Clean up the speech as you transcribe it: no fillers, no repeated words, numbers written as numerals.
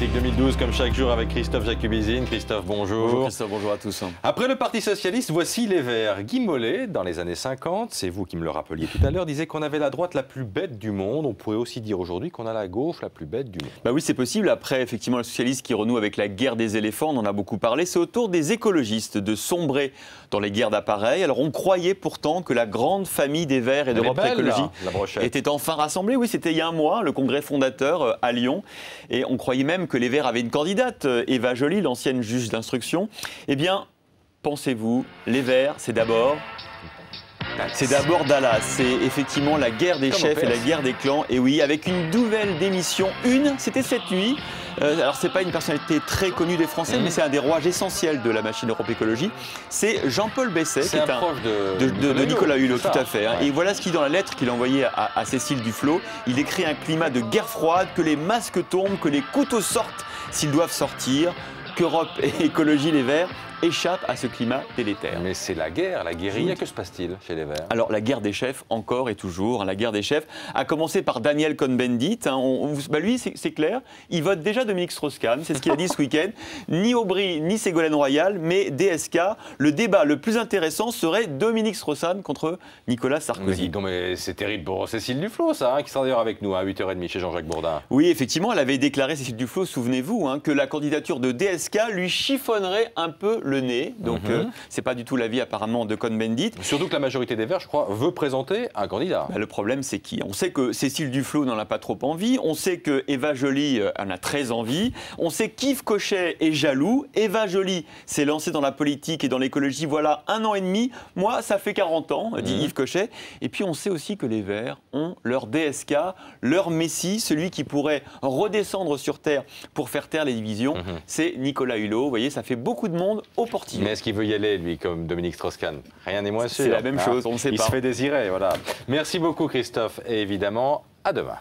politique 2012, comme chaque jour avec Christophe Jacubizine. Christophe, bonjour. Bonjour Christophe, bonjour à tous. Après le Parti Socialiste, voici les Verts. Guy Mollet, dans les années 50, c'est vous qui me le rappeliez tout à l'heure, disait qu'on avait la droite la plus bête du monde. On pourrait aussi dire aujourd'hui qu'on a la gauche la plus bête du monde. Bah oui, c'est possible. Après, effectivement, le socialiste qui renoue avec la guerre des éléphants, on en a beaucoup parlé. C'est au tour des écologistes de sombrer dans les guerres d'appareils. Alors, on croyait pourtant que la grande famille des Verts et d'Europe Écologie était enfin rassemblée. Oui, c'était il y a un mois, le congrès fondateur à Lyon. Et on croyait même que les Verts avaient une candidate, Eva Joly, l'ancienne juge d'instruction. Eh bien, pensez-vous, les Verts, c'est d'abord Dallas. C'est effectivement la guerre des chefs et la guerre des clans. Et oui, avec une nouvelle démission, c'était cette nuit. Alors, c'est pas une personnalité très connue des Français, mais c'est un des rouages essentiels de la machine Europe Écologie. C'est Jean-Paul Besset, qui est un proche de Nicolas Hulot, tout à fait. Et voilà ce qu'il dit dans la lettre qu'il a envoyée à Cécile Duflot. Il décrit un climat de guerre froide, que les masques tombent, que les couteaux sortent s'ils doivent sortir, qu'Europe et Écologie, les Verts, échappe à ce climat délétère. Mais c'est la guerre, la guérilla. Que se passe-t-il chez les Verts? Alors, la guerre des chefs, encore et toujours. La guerre des chefs a commencé par Daniel Cohn-Bendit. Lui, c'est clair, il vote déjà Dominique Strauss-Kahn. C'est ce qu'il a dit ce week-end. Ni Aubry, ni Ségolène Royal, mais DSK. Le débat le plus intéressant serait Dominique Strauss-Kahn contre Nicolas Sarkozy. Mais c'est terrible pour Cécile Duflot, ça, qui sera d'ailleurs avec nous à 8h30 chez Jean-Jacques Bourdin. Oui, effectivement, elle avait déclaré, Cécile Duflot, souvenez-vous, que la candidature de DSK lui chiffonnerait un peu le nez. Donc, c'est pas du tout l'avis apparemment de Cohn-Bendit. Surtout que la majorité des Verts, je crois, veut présenter un candidat. Le problème, c'est qui? On sait que Cécile Duflot n'en a pas trop envie. On sait que Eva Joly en a très envie. On sait qu'Yves Cochet est jaloux. Eva Joly s'est lancée dans la politique et dans l'écologie, voilà, 1 an et demi. Moi, ça fait 40 ans, dit Yves Cochet. Et puis, on sait aussi que les Verts ont leur DSK, leur Messie, celui qui pourrait redescendre sur Terre pour faire taire les divisions. C'est Nicolas Hulot. Vous voyez, ça fait beaucoup de monde au portillon. Mais est-ce qu'il veut y aller, lui, comme Dominique Strauss-Kahn? Rien n'est moins sûr. C'est la même chose, on ne sait pas. Il se fait désirer, voilà. Merci beaucoup, Christophe, et évidemment, à demain.